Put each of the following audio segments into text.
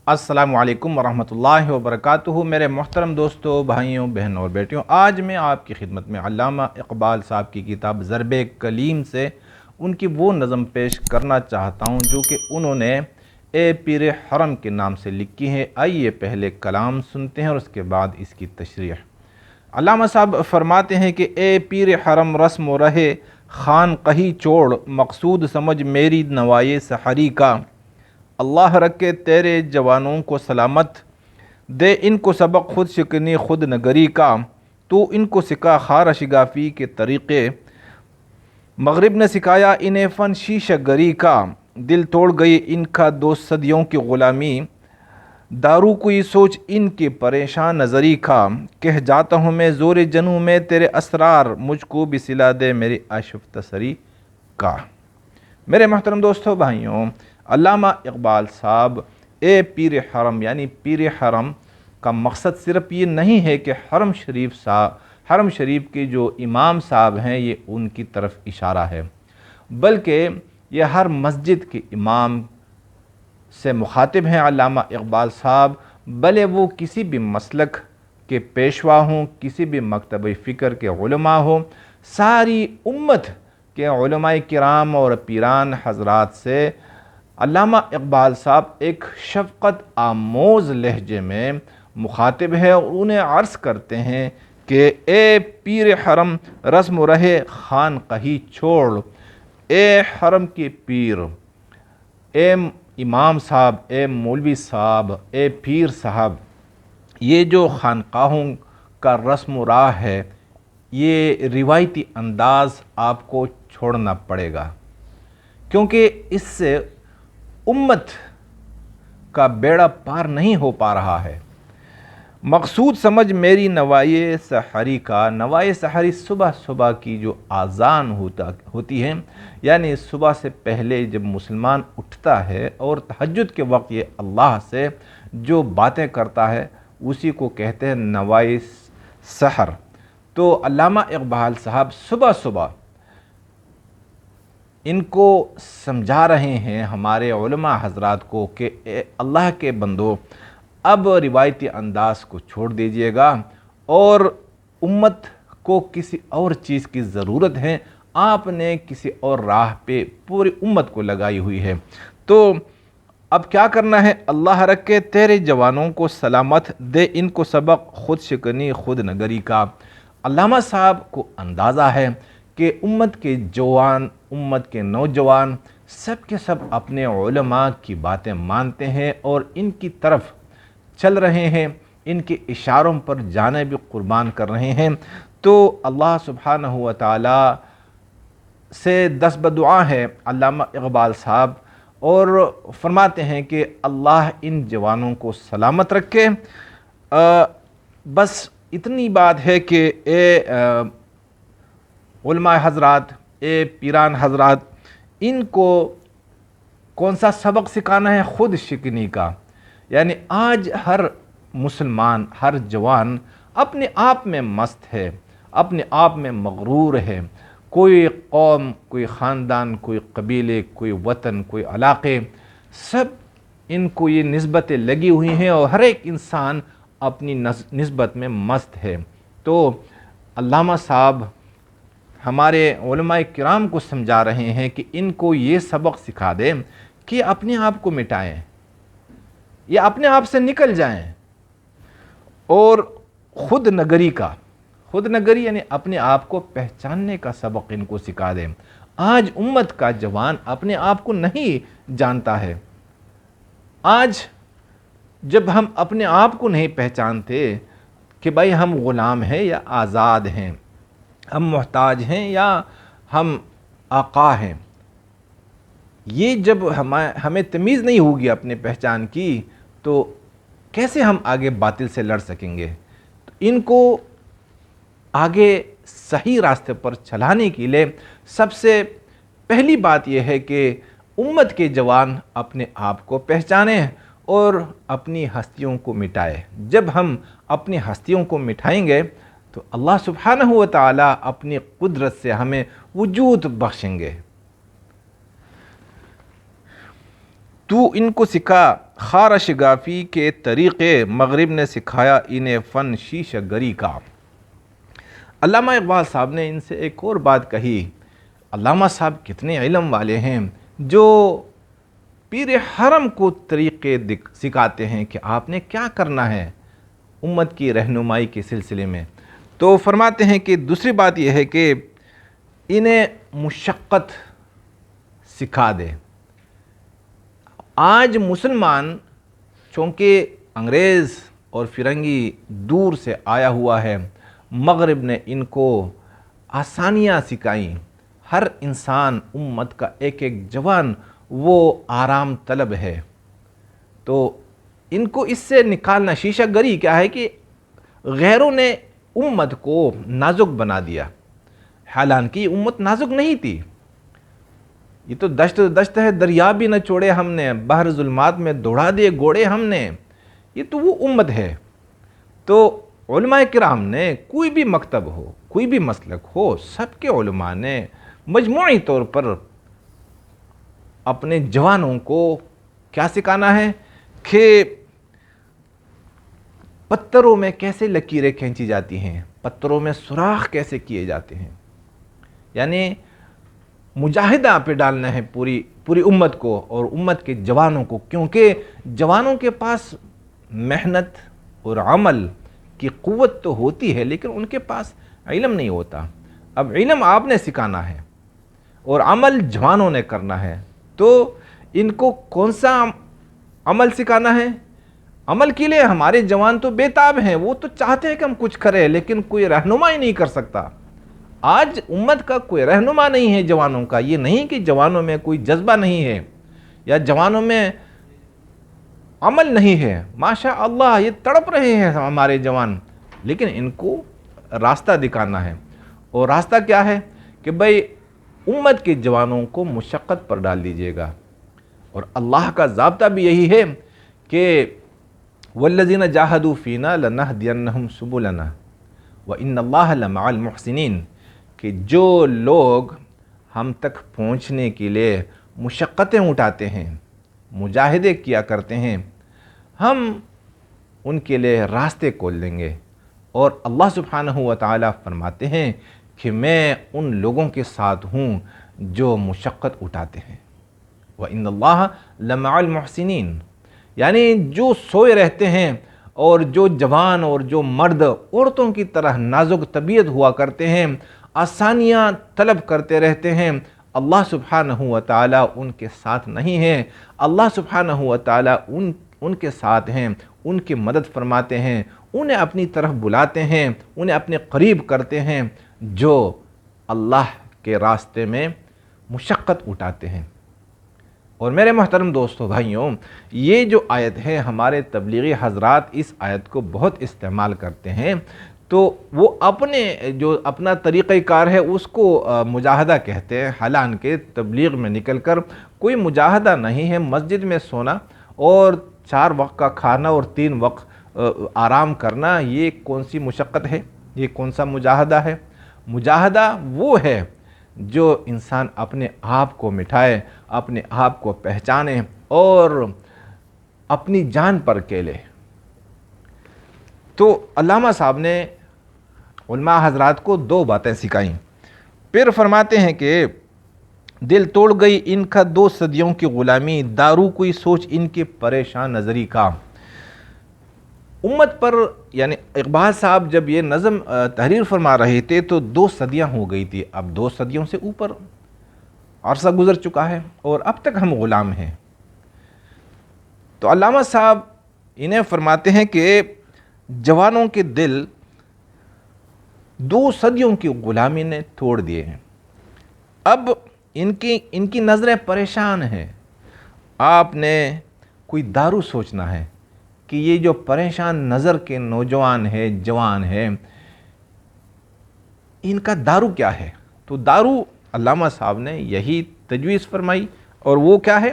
السلام علیکم ورحمۃ اللہ وبرکاتہ۔ میرے محترم دوستوں، بھائیوں، بہنوں اور بیٹیوں، آج میں آپ کی خدمت میں علامہ اقبال صاحب کی کتاب ضرب کلیم سے ان کی وہ نظم پیش کرنا چاہتا ہوں جو کہ انہوں نے اے پیر حرم کے نام سے لکھی ہے۔ آئیے پہلے کلام سنتے ہیں اور اس کے بعد اس کی تشریح۔ علامہ صاحب فرماتے ہیں کہ اے پیر حرم رسم و رہے خان قہی چھوڑ، مقصود سمجھ میری نوائے سحری کا۔ اللہ رکھے تیرے جوانوں کو سلامت، دے ان کو سبق خود شکنی خود نگری کا۔ تو ان کو سکھا خار شگافی کے طریقے، مغرب نے سکھایا انہیں فن شیشہ گری کا۔ دل توڑ گئی ان کا 2 صدیوں کی غلامی، دارو کوئی سوچ ان کی پریشان نظری کا۔ کہہ جاتا ہوں میں زور جنوں میں تیرے اسرار، مجھ کو بھی سلا دے میری آشفتہ سری کا۔ میرے محترم دوستوں، بھائیوں، علامہ اقبال صاحب اے پیر حرم یعنی پیر حرم کا مقصد صرف یہ نہیں ہے کہ حرم شریف کے جو امام صاحب ہیں یہ ان کی طرف اشارہ ہے، بلکہ یہ ہر مسجد کے امام سے مخاطب ہیں علامہ اقبال صاحب، بھلے وہ کسی بھی مسلک کے پیشوا ہوں، کسی بھی مکتبہ فکر کے علماء ہوں، ساری امت کہ علماء کرام اور پیران حضرات سے علامہ اقبال صاحب ایک شفقت آموز لہجے میں مخاطب ہے اور انہیں عرض کرتے ہیں کہ اے پیر حرم رسم و رہے خان قہی چھوڑ، اے حرم کے پیر، اے امام صاحب، اے مولوی صاحب، اے پیر صاحب، یہ جو خانقاہوں کا رسم و راہ ہے یہ روایتی انداز آپ کو چھوڑنا پڑے گا، کیونکہ اس سے امت کا بیڑا پار نہیں ہو پا رہا ہے۔ مقصود سمجھ میری نوائے سحری کا۔ نوائے سحری صبح صبح کی جو آذان ہوتی ہے، یعنی صبح سے پہلے جب مسلمان اٹھتا ہے اور تہجد کے وقت یہ اللہ سے جو باتیں کرتا ہے اسی کو کہتے ہیں نوائے سحر۔ تو علامہ اقبال صاحب صبح صبح ان کو سمجھا رہے ہیں ہمارے علماء حضرات کو کہ اے اللہ کے بندو، اب روایتی انداز کو چھوڑ دیجئے گا اور امت کو کسی اور چیز کی ضرورت ہے، آپ نے کسی اور راہ پہ پوری امت کو لگائی ہوئی ہے۔ تو اب کیا کرنا ہے؟ اللہ رکھے تیرے جوانوں کو سلامت، دے ان کو سبق خود شکنی خود نگری کا۔ علامہ صاحب کو اندازہ ہے کہ امت کے جوان، امت کے نوجوان سب کے سب اپنے علماء کی باتیں مانتے ہیں اور ان کی طرف چل رہے ہیں، ان کے اشاروں پر جانیں بھی قربان کر رہے ہیں۔ تو اللہ سبحانہ و تعالی سے دست بدعا ہے علامہ اقبال صاحب، اور فرماتے ہیں کہ اللہ ان جوانوں کو سلامت رکھے۔ بس اتنی بات ہے کہ اے علماء حضرات، اے پیران حضرات، ان کو کون سا سبق سکھانا ہے؟ خود شکنی کا۔ یعنی آج ہر مسلمان، ہر جوان اپنے آپ میں مست ہے، اپنے آپ میں مغرور ہے۔ کوئی قوم، کوئی خاندان، کوئی قبیلے، کوئی وطن، کوئی علاقے، سب ان کو یہ نسبتیں لگی ہوئی ہیں اور ہر ایک انسان اپنی نسبت میں مست ہے۔ تو علامہ صاحب ہمارے علماء کرام کو سمجھا رہے ہیں کہ ان کو یہ سبق سکھا دیں کہ اپنے آپ کو مٹائیں یا اپنے آپ سے نکل جائیں، اور خود نگری کا، خود نگری یعنی اپنے آپ کو پہچاننے کا سبق ان کو سکھا دیں۔ آج امت کا جوان اپنے آپ کو نہیں جانتا ہے۔ آج جب ہم اپنے آپ کو نہیں پہچانتے کہ بھائی ہم غلام ہیں یا آزاد ہیں، ہم محتاج ہیں یا ہم آقا ہیں، یہ جب ہمیں تمیز نہیں ہوگی اپنے پہچان کی تو کیسے ہم آگے باطل سے لڑ سکیں گے؟ تو ان کو آگے صحیح راستے پر چلانے کے لیے سب سے پہلی بات یہ ہے کہ امت کے جوان اپنے آپ کو پہچانیں اور اپنی ہستیوں کو مٹائیں۔ جب ہم اپنی ہستیوں کو مٹائیں گے تو اللہ سبحانہ و تعالیٰ اپنی قدرت سے ہمیں وجود بخشیں گے۔ تو ان کو سکھا خار شگافی کے طریقے، مغرب نے سکھایا انہیں فن شیشہ گری کا۔ علامہ اقبال صاحب نے ان سے ایک اور بات کہی۔ علامہ صاحب کتنے علم والے ہیں جو پیر حرم کو طریقے سکھاتے ہیں کہ آپ نے کیا کرنا ہے امت کی رہنمائی کے سلسلے میں۔ تو فرماتے ہیں کہ دوسری بات یہ ہے کہ انہیں مشقت سکھا دے۔ آج مسلمان چونکہ انگریز اور فرنگی دور سے آیا ہوا ہے، مغرب نے ان کو آسانیاں سکھائیں۔ ہر انسان امت کا ایک ایک جوان وہ آرام طلب ہے، تو ان کو اس سے نکالنا، شیشہ گری کیا ہے کہ غیروں نے امت کو نازک بنا دیا، حالانکہ یہ امت نازک نہیں تھی۔ یہ تو دشت ہے، دریا بھی نہ چھوڑے ہم نے، بحر ظلمات میں دوڑا دیے گھوڑے ہم نے، یہ تو وہ امت ہے۔ تو علماء کرام نے کوئی بھی مکتب ہو، کوئی بھی مسلک ہو، سب کے علماء نے مجموعی طور پر اپنے جوانوں کو کیا سکھانا ہے کہ پتھروں میں کیسے لکیریں کھینچی جاتی ہیں، پتھروں میں سوراخ کیسے کیے جاتے ہیں، یعنی مجاہدہ پہ ڈالنا ہے پوری امت کو اور امت کے جوانوں کو، کیونکہ جوانوں کے پاس محنت اور عمل کی قوت تو ہوتی ہے لیکن ان کے پاس علم نہیں ہوتا۔ اب علم آپ نے سکھانا ہے اور عمل جوانوں نے کرنا ہے، تو ان کو کون سا عمل سکھانا ہے؟ عمل کے لیے ہمارے جوان تو بے تاب ہیں، وہ تو چاہتے ہیں کہ ہم کچھ کریں لیکن کوئی رہنمائی نہیں کر سکتا۔ آج امت کا کوئی رہنما نہیں ہے جوانوں کا۔ یہ نہیں کہ جوانوں میں کوئی جذبہ نہیں ہے یا جوانوں میں عمل نہیں ہے، ماشاء اللہ یہ تڑپ رہے ہیں ہمارے جوان، لیکن ان کو راستہ دکھانا ہے۔ اور راستہ کیا ہے کہ بھئی امت کے جوانوں کو مشقت پر ڈال دیجیے گا، اور اللہ کا ضابطہ بھی یہی ہے کہ وَالَّذِينَ جَاهَدُوا فِينَا لَنَهْدِيَنَّهُمْ سُبُلَنَا وَإِنَّ اللَّهَ لَمَعَ الْمُحْسِنِينَ، کہ جو لوگ ہم تک پہنچنے کے لیے مشقتیں اٹھاتے ہیں، مجاہدے کیا کرتے ہیں، ہم ان کے لیے راستے کھول دیں گے۔ اور اللہ سبحانہ و تعالیٰ فرماتے ہیں کہ میں ان لوگوں کے ساتھ ہوں جو مشقت اٹھاتے ہیں۔ وَإِنَّ اللَّهَ لَمَعَ الْمُحْسِنِينَ، یعنی جو سوئے رہتے ہیں اور جو جوان اور جو مرد عورتوں کی طرح نازک طبیعت ہوا کرتے ہیں، آسانیاں طلب کرتے رہتے ہیں، اللہ سبحانہ و تعالیٰ ان کے ساتھ نہیں ہیں۔ اللہ سبحانہ و تعالیٰ ان کے ساتھ ہیں، ان کی مدد فرماتے ہیں، انہیں اپنی طرف بلاتے ہیں، انہیں اپنے قریب کرتے ہیں جو اللہ کے راستے میں مشقت اٹھاتے ہیں۔ اور میرے محترم دوستو بھائیوں، یہ جو آیت ہے ہمارے تبلیغی حضرات اس آیت کو بہت استعمال کرتے ہیں، تو وہ اپنا طریقہ کار ہے اس کو مجاہدہ کہتے ہیں، حالانکہ تبلیغ میں نکل کر کوئی مجاہدہ نہیں ہے۔ مسجد میں سونا اور 4 وقت کا کھانا اور 3 وقت آرام کرنا، یہ کون سی مشقت ہے؟ یہ کون سا مجاہدہ ہے؟ مجاہدہ وہ ہے جو انسان اپنے آپ کو مٹھائے، اپنے آپ کو پہچانے اور اپنی جان پر کھیلے۔ تو علامہ صاحب نے علماء حضرات کو 2 باتیں سکھائیں، پھر فرماتے ہیں کہ دل توڑ گئی ان کا 2 صدیوں کی غلامی، دارو کوئی سوچ ان کی پریشان نظری کا۔ امت پر یعنی اقبال صاحب جب یہ نظم تحریر فرما رہے تھے تو 2 صدیاں ہو گئی تھی، اب 2 صدیوں سے اوپر عرصہ گزر چکا ہے اور اب تک ہم غلام ہیں۔ تو علامہ صاحب انہیں فرماتے ہیں کہ جوانوں کے دل 2 صدیوں کی غلامی نے توڑ دیے ہیں، اب ان کی نظریں پریشان ہیں۔ آپ نے کوئی دارو سوچنا ہے کہ یہ جو پریشان نظر کے نوجوان ہیں، جوان ہیں، ان کا دارو کیا ہے؟ تو دارو علامہ صاحب نے یہی تجویز فرمائی، اور وہ کیا ہے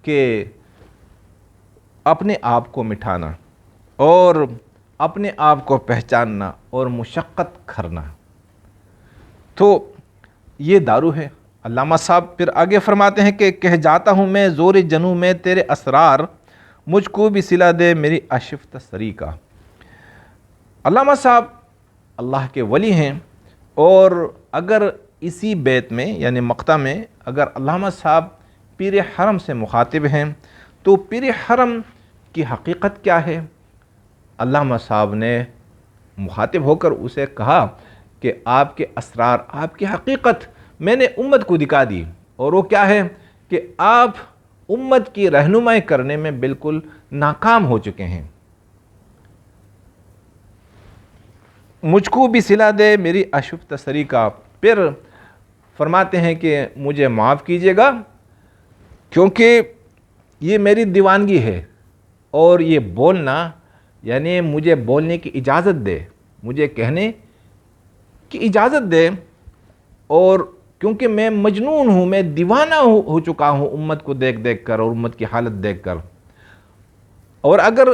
کہ اپنے آپ کو مٹھانا اور اپنے آپ کو پہچاننا اور مشقت کرنا۔ تو یہ دارو ہے علامہ صاحب پھر آگے فرماتے ہیں کہ کہہ جاتا ہوں میں زور جنوں میں تیرے اسرار، مجھ کو بھی صلہ دے میری اشفت سری کا۔ علامہ صاحب اللہ کے ولی ہیں، اور اگر اسی بیت میں یعنی مقطع میں اگر علامہ صاحب پیر حرم سے مخاطب ہیں تو پیر حرم کی حقیقت کیا ہے؟ علامہ صاحب نے مخاطب ہو کر اسے کہا کہ آپ کے اسرار، آپ کی حقیقت میں نے امت کو دکھا دی، اور وہ کیا ہے کہ آپ امت کی رہنمائی کرنے میں بالکل ناکام ہو چکے ہیں۔ مجھ کو بھی صلہ دے میری اشفت سری کا۔ پھر فرماتے ہیں کہ مجھے معاف کیجیے گا کیونکہ یہ میری دیوانگی ہے، اور یہ بولنا یعنی مجھے بولنے کی اجازت دے، مجھے کہنے کی اجازت دے، اور کیونکہ میں مجنون ہوں، میں دیوانہ ہو چکا ہوں امت کو دیکھ دیکھ کر اور امت کی حالت دیکھ کر۔ اور اگر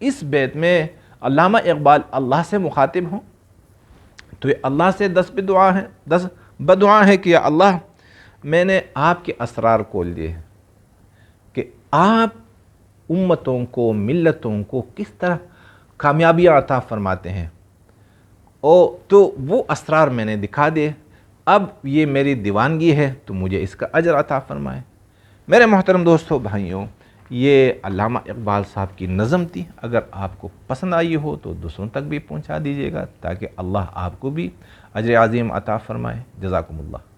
اس بیت میں علامہ اقبال اللہ سے مخاطب ہوں تو یہ اللہ سے دس بدعا ہے کہ یا اللہ میں نے آپ کے اسرار کھول دیے کہ آپ امتوں کو، ملتوں کو کس طرح کامیابیاں عطا فرماتے ہیں، تو وہ اسرار میں نے دکھا دیے۔ اب یہ میری دیوانگی ہے تو مجھے اس کا اجر عطا فرمائے۔ میرے محترم دوستو، بھائیوں، یہ علامہ اقبال صاحب کی نظم تھی۔ اگر آپ کو پسند آئی ہو تو دوسروں تک بھی پہنچا دیجیے گا تاکہ اللہ آپ کو بھی اجر عظیم عطا فرمائے۔ جزاکم اللہ۔